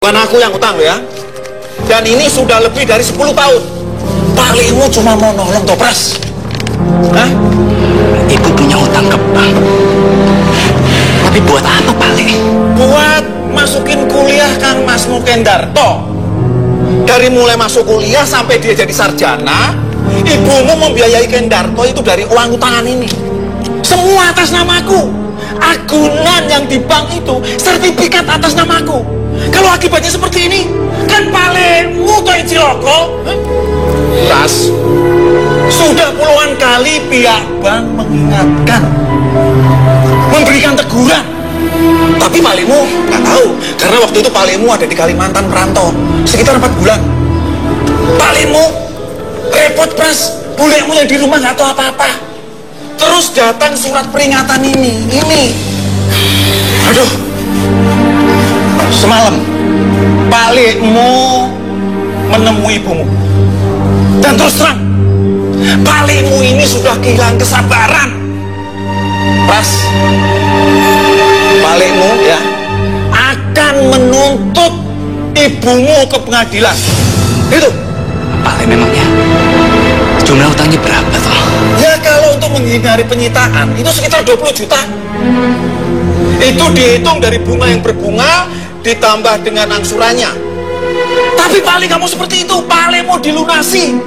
Bukan aku yang utang ya. Dan ini sudah lebih dari 10 tahun. Palingmu cuma mau nolong toh, Pras. Hah? Ibu punya utang ke bank. Tapi buat apa, Pali? Buat masukin kuliah Kang Masmu Kendarto. Dari mulai masuk kuliah sampai dia jadi sarjana, ibumu membiayai Kendarto itu dari uang utangan ini. Semua atas namaku. Agunan yang di bank itu sertifikat atas namaku. Kalau akibatnya seperti ini, kan palingmu toh ciloko. Pras, sudah puluhan kali pihak bank mengingatkan, memberikan teguran. Tapi palingmu nggak tahu, karena waktu itu palingmu ada di Kalimantan merantau sekitar 4 bulan. Palingmu repot, Pras. Bulekmu yang di rumah nggak tahu apa-apa. Terus datang surat peringatan ini. Aduh, semalam palingmu menemui ibumu. Dan terus terang, palingmu ini sudah kehilangan kesabaran. Pras, palingmu ya akan menuntut ibumu ke pengadilan. Itu. Pali memangnya jumlah utangnya berapa toh? Ya kalau untuk menghindari penyitaan itu sekitar 20 juta. Itu dihitung dari bunga yang berbunga ditambah dengan angsurannya. Tapi paling kamu seperti itu, paling mau dilunasi.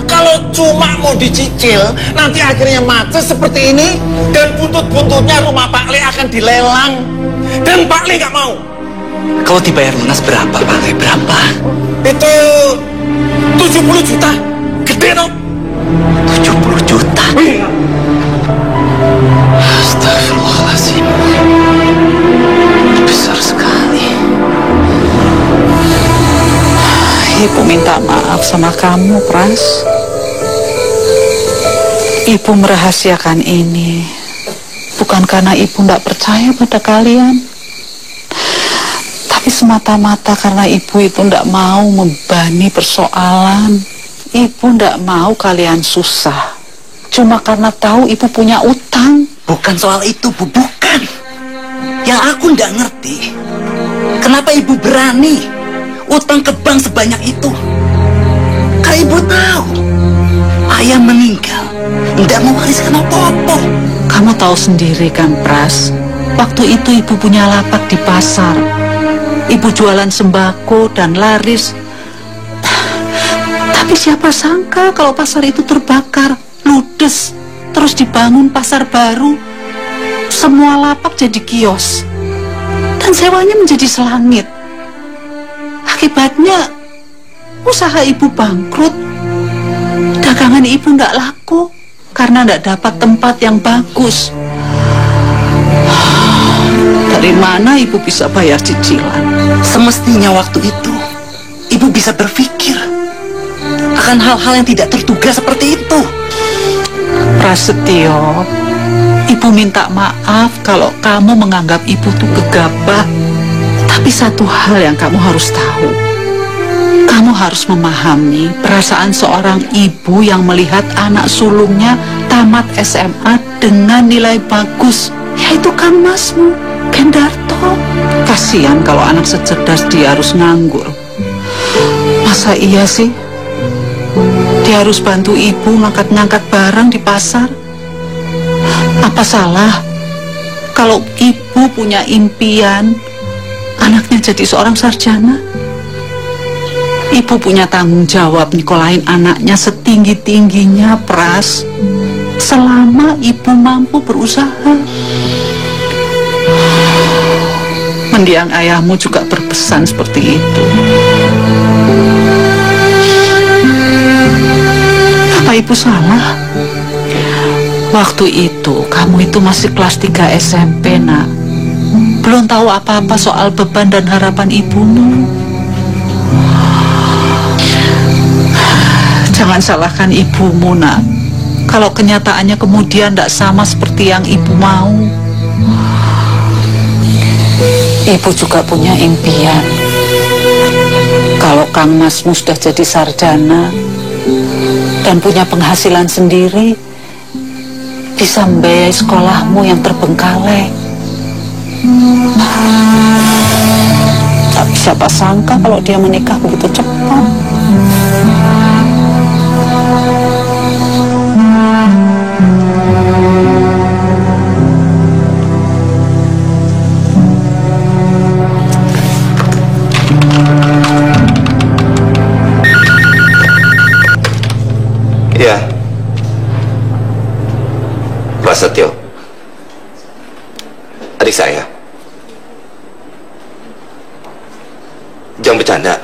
Kalau cuma mau dicicil, nanti akhirnya macet seperti ini dan buntut-buntutnya rumah Pak Le akan dilelang. Dan Pak Le nggak mau. Kalau dibayar lunas berapa, Pali? Berapa? Itu 70 juta. Gede dong. 70 juta? Astagfirullahaladzim. Besar sekali. Ibu minta maaf sama kamu, Pras. Ibu merahasiakan ini bukan karena ibu tidak percaya pada kalian, tapi semata-mata karena ibu itu tidak mau membebani persoalan. Ibu tidak mau kalian susah cuma karena tahu ibu punya utang. Bukan soal itu, Bu, bukan. Yang aku nggak ngerti, kenapa ibu berani utang ke bank sebanyak itu? Karena ibu tahu ayah meninggal, nggak mewariskan apa-apa. Kamu tahu sendiri kan, Pras, waktu itu ibu punya lapak di pasar. Ibu jualan sembako dan laris. Tapi siapa sangka kalau pasar itu terbakar, ludes, terus dibangun pasar baru. Semua lapak jadi kios dan sewanya menjadi selangit. Akibatnya usaha ibu bangkrut. Dagangan ibu tidak laku karena tidak dapat tempat yang bagus. Dari mana ibu bisa bayar cicilan? Semestinya waktu itu ibu bisa berpikir akan hal-hal yang tidak terduga seperti itu. Prasetyo, ibu minta maaf kalau kamu menganggap ibu tuh gegabah. Tapi satu hal yang kamu harus tahu, kamu harus memahami perasaan seorang ibu yang melihat anak sulungnya tamat SMA dengan nilai bagus, yaitu Kang Masmu Kendarto. Kasihan kalau anak secerdas dia harus nganggur. Masa iya sih dia harus bantu ibu ngangkat-ngangkat barang di pasar? Apa salah kalau ibu punya impian anaknya jadi seorang sarjana? Ibu punya tanggung jawab nyekolahin anaknya setinggi-tingginya, Pras, selama ibu mampu berusaha. Mendiang ayahmu juga berpesan seperti itu. Apa ibu salah? Waktu itu kamu itu masih kelas 3 SMP, nak. Belum tahu apa-apa soal beban dan harapan ibumu. Jangan salahkan ibumu, nak. Kalau kenyataannya kemudian tidak sama seperti yang ibu mau. Ibu juga punya impian. Kalau Kang Masmu sudah jadi sarjana dan punya penghasilan sendiri, bisa membiayai sekolahmu yang terbengkalai. Tapi Siapa sangka kalau dia menikah begitu cepat. Ya, Pak Setio, adik saya. Jangan bercanda.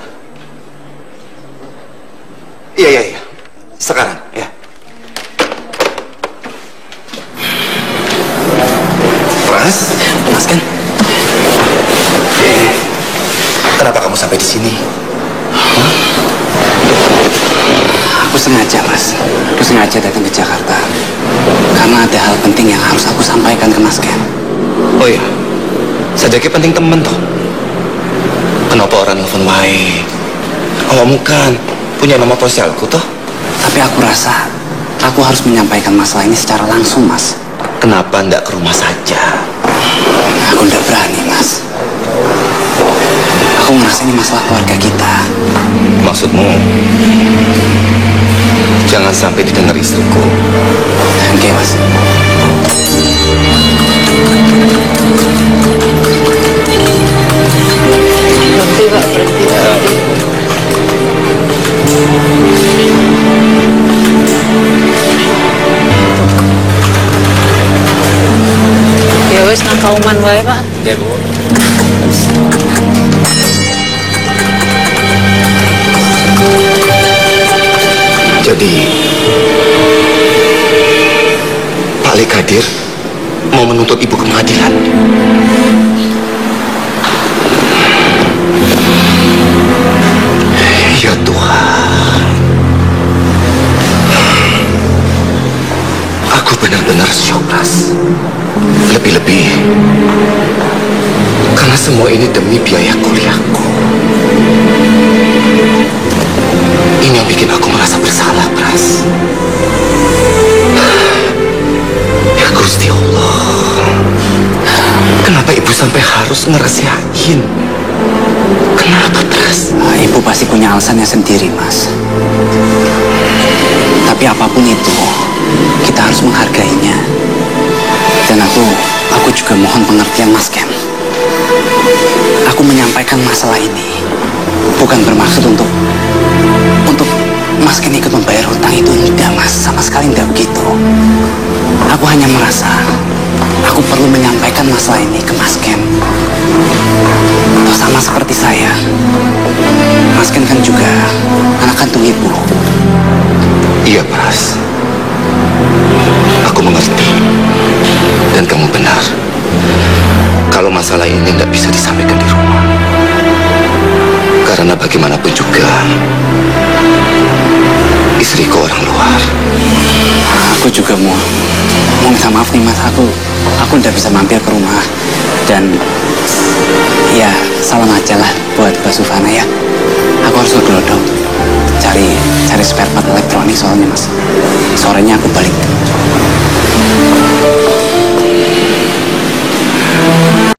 Iya. Sekarang, ya. Mas kan? Kenapa kamu sampai di sini? Aku sengaja, Mas. Aku sengaja datang ke Jakarta karena ada hal penting yang harus aku sampaikan ke Mas Ken. Oh iya, sadaki penting temen toh. Kenapa orang nelfon wae? Kamu kan punya nama ponselku toh. Tapi aku rasa aku harus menyampaikan masalah ini secara langsung, Mas. Kenapa ndak ke rumah saja? Aku ndak berani, Mas. Aku ngerasa ini masalah keluarga kita. Maksudmu, jangan sampai didengar istriku. Oke, Mas. Berhenti, Pak, berhenti. Ya wes nang kauman wae, Pak. Ya, Bu. Jadi, Pak Lekadir mau menuntut ibu ke pengadilan. Ya Tuhan, aku benar-benar syok, Ras. Lebih-lebih karena semua ini demi biaya kuliahku. Ini yang bikin aku merasa bersalah, Pras. Ya Gusti Allah, kenapa ibu sampai harus ngerahasiain? Kenapa, Pras? Ibu pasti punya alasannya sendiri, Mas. Tapi apapun itu, kita harus menghargainya. Dan aku juga mohon pengertian, Mas Ken. Aku menyampaikan masalah ini bukan bermaksud untuk Mas Ken ikut membayar hutang itu. Enggak, Mas, sama sekali enggak begitu. Aku hanya merasa aku perlu menyampaikan masalah ini ke Mas Ken. Sama seperti saya, Mas Ken kan juga anak kandung ibu. Iya, Pras. Aku mengerti. Dan kamu benar. Kalau masalah ini tidak bisa disampaikan di rumah. Karena bagaimanapun juga, istriku orang luar. Aku juga mau minta maaf nih, Mas. Aku udah bisa mampir ke rumah. Dan ya, salam aja lah buat Mbak Sufana ya. Aku harus ke Glodok cari spare part elektronik soalnya, Mas. Sorenya aku balik.